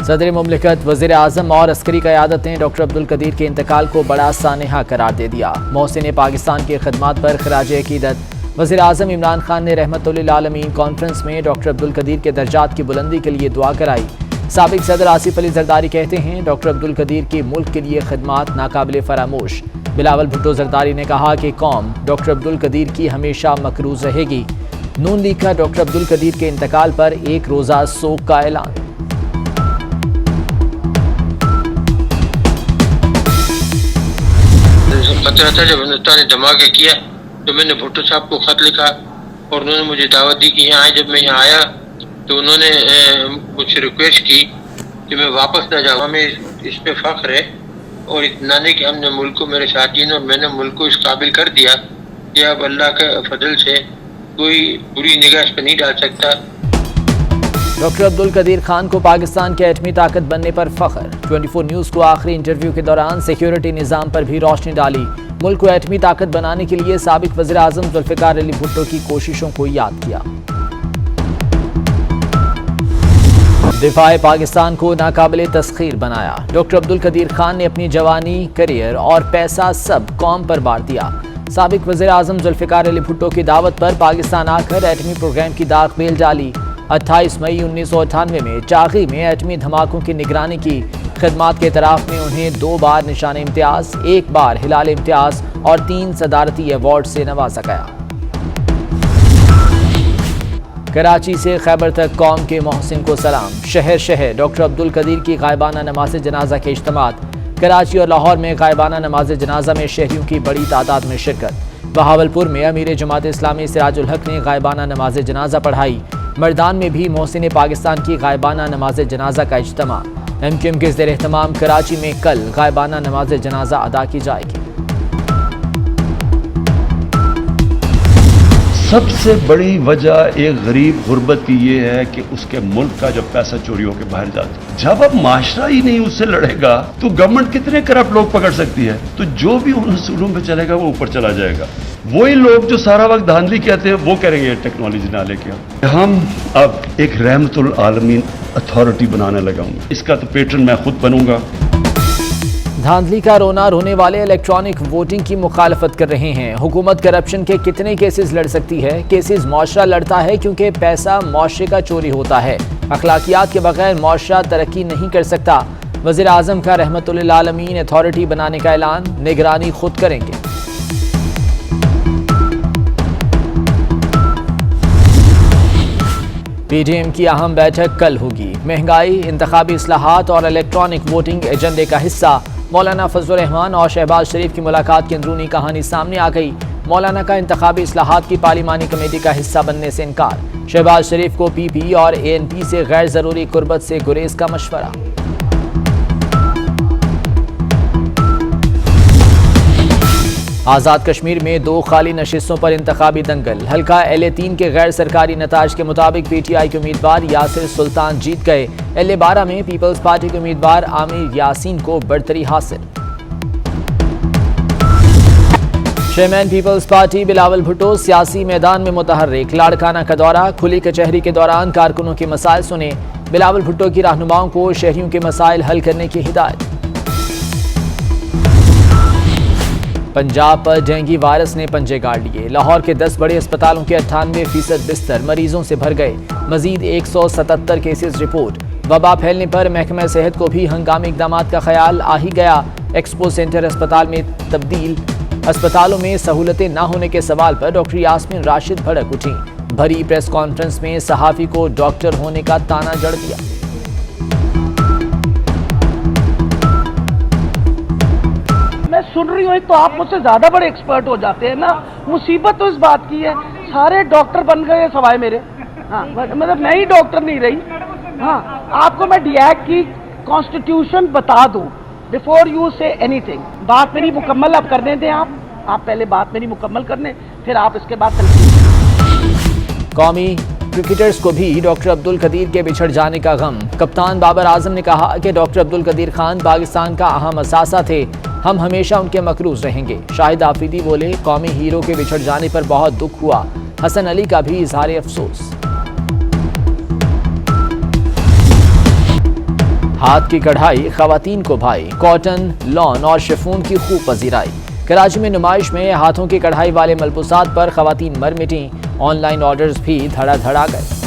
सदर मुमलिकत, वज़ीर आज़म और अस्करी क़यादत ने डॉक्टर अब्दुल कदीर के इंतकाल को बड़ा सानहा करार दे दिया। मोहसिन पाकिस्तान की खिदमत पर खराज अकीदत वज़ीर आज़म इमरान खान ने रहमतुल्लिल आलमीन कॉन्फ्रेंस में डॉक्टर अब्दुल कदीर के दर्जात की बुलंदी के लिए दुआ कराई। साबिक सदर आसिफ अली जरदारी कहते हैं, डॉक्टर अब्दुल कदीर की मुल्क के लिए खिदमत नाकाबिले फरामोश। बिलावल भुट्टो जरदारी ने कहा कि कौम डॉक्टर अब्दुल कदीर की हमेशा मकरूज रहेगी। नून लीग का डॉक्टर अब्दुल कदीर के इंतकाल पर एक रोज़ा सोग का ऐलान। खतरा था जब हिंदुस्तान ने धमाका किया तो मैंने भुट्टो साहब को खत लिखा और उन्होंने मुझे दावत दी कि यहाँ आए। जब मैं यहाँ आया तो उन्होंने मुझसे रिक्वेस्ट की कि मैं वापस ना जाऊँ। हमें इस पे फख्र है और इतना नहीं कि हमने मुल्क को, मेरे साथियों ने और मैंने मुल्क को इस काबिल कर दिया कि अब अल्लाह के फजल से कोई बुरी निगाह इस पर नहीं डाल सकता। डॉक्टर अब्दुल कदीर खान को पाकिस्तान के एटमी ताकत बनने पर फख्र। 24 न्यूज़ को आखिरी इंटरव्यू के दौरान सिक्योरिटी निज़ाम पर भी रोशनी डाली। मुल्क को एटमी ताकत बनाने के लिए साबिक वज़ीर आज़म जुल्फ़िकार अली भुट्टो की कोशिशों को याद किया। दिफाए पाकिस्तान को नाकाबिले तस्खीर बनाया। डॉक्टर अब्दुल कदीर खान ने अपनी जवानी, करियर और पैसा सब कौम पर बांट दिया। साबिक वज़ीर आज़म जुल्फ़िकार अली भुट्टो की दावत पर पाकिस्तान आकर एटमी प्रोग्राम की दाग बेल डाली। 28 मई 1998 में चागी में एटमी धमाकों की निगरानी की। खिदमात के इतराफ़ में उन्हें 2 बार निशान इम्तियाज़, 1 बार हिलाल इम्तियाज़ और 3 सदारती अवार्ड से नवाजा गया। कराची से खैबर तक कौम के मोहसिन को सलाम। शहर शहर डॉक्टर अब्दुल कदीर की गायबाना नमाज जनाजा के इज्तिमात। कराची और लाहौर में गायबाना नमाज जनाजा में शहरियों की बड़ी तादाद में शिरकत। बहावलपुर में अमीर जमात इस्लामी सिराजुल हक ने गायबाना नमाज जनाजा पढ़ाई। मर्दान में भी मोहसिन पाकिस्तान की गायबाना नमाज जनाजा का इज्तिमा। MQM के ज़ेर एहतमाम कराची में कल गायबाना नमाज जनाजा अदा की जाएगी। सबसे बड़ी वजह एक गरीब गुर्बत की ये है कि उसके मुल्क का जब पैसा चोरी होकर बाहर जाता है। जब अब माशरा ही नहीं उससे लड़ेगा तो गवर्नमेंट कितने करप्ट लोग पकड़ सकती है। तो जो भी उन उसूलों पे चलेगा वो ऊपर चला जाएगा। वही लोग जो सारा वक्त धांधली कहते हैं वो करेंगे टेक्नोलॉजी ना लेके। हम अब एक रहमतुल आलमीन अथॉरिटी बनाने लगा हूँ। इसका तो पेट्रन मैं खुद बनूंगा। धांधली का रोना रोने वाले इलेक्ट्रॉनिक वोटिंग की मुखालफत कर रहे हैं। हुकूमत करप्शन के कितने केसेस लड़ सकती है? केसेस मुआशरा लड़ता है क्योंकि पैसा मुआशरे का चोरी होता है। अखलाकियात के बगैर मुआशरा तरक्की नहीं कर सकता। वज़ीर आज़म का रहमतुल्लिल आलमीन अथॉरिटी बनाने का ऐलान। निगरानी खुद करेंगे। PDM की अहम बैठक कल होगी। महंगाई, इंतखाबी इस्लाहात और इलेक्ट्रॉनिक वोटिंग एजेंडे का हिस्सा। मौलाना फजलुर रहमान और शहबाज शरीफ की मुलाकात की अंदरूनी कहानी सामने आ गई। मौलाना का इंतखाबी इस्लाहात की पार्लिमानी कमेटी का हिस्सा बनने से इनकार। शहबाज शरीफ को PP और ANP से गैर जरूरी कुर्बत से गुरेज का मशवरा। आज़ाद कश्मीर में 2 खाली नशिस्तों पर इंतखाबी दंगल। हल्का LA3 के गैर सरकारी नताज के मुताबिक PTI के उम्मीदवार यासिर सुल्तान जीत गए। LA12 में पीपल्स पार्टी के उम्मीदवार आमिर यासीन को बढ़तरी हासिल। चेयरमैन पीपल्स पार्टी बिलावल भुट्टो सियासी मैदान में मुतहर्रिक। लाड़काना का दौरा। खुली कचहरी के दौरान कारकुनों के मसाइल सुने। बिलावल भुट्टो की रहनुमाओं को शहरियों के मसाइल हल करने की हिदायत। पंजाब पर डेंगू वायरस ने पंजे गाड़ लिए। लाहौर के 10 बड़े अस्पतालों के 98% बिस्तर मरीजों से भर गए। मजीद 177 केसेस रिपोर्ट। वबा फैलने पर महकमा सेहत को भी हंगामी इकदाम का ख्याल आ ही गया। एक्सपो सेंटर अस्पताल में तब्दील। अस्पतालों में सहूलतें न होने के सवाल पर डॉक्टर यास्मीन राशिद भड़क उठी। भरी प्रेस कॉन्फ्रेंस में सहाफ़ी को डॉक्टर होने का ताना जड़ दिया। मैं सुन रही हूँ तो आप मुझसे ज्यादा बड़े एक्सपर्ट हो जाते हैं ना। मुसीबत तो इस बात की है सारे डॉक्टर बन गए सवाए मेरे। हाँ मतलब मैं ही डॉक्टर नहीं रही। हाँ आपको मैं DAC की कॉन्स्टिट्यूशन बता दूं बिफोर यू से एनीथिंग। बात मेरी मुकम्मल अब करने दें। आप पहले बात मेरी मुकम्मल कर लें फिर आप इसके बाद कौमी क्रिकेटर्स को भी डॉक्टर अब्दुल कदीर के बिछड़ जाने का गम। कप्तान बाबर आजम ने कहा कि डॉक्टर अब्दुल कदीर खान पाकिस्तान का अहम असासा थे। हम हमेशा उनके मकरूज रहेंगे। शाहिद आफरीदी बोले, कौमी हीरो के बिछड़ जाने पर बहुत दुख हुआ। हसन अली का भी इजहार अफसोस। हाथ की कढ़ाई खवातीन को भाई, कॉटन, लॉन और शिफॉन की खूब पजीराई। कराची में नुमाइश में हाथों की कढ़ाई वाले मलबूसात पर खवातीन मर मिटी, ऑनलाइन ऑर्डर्स भी धड़ाधड़ आ गए।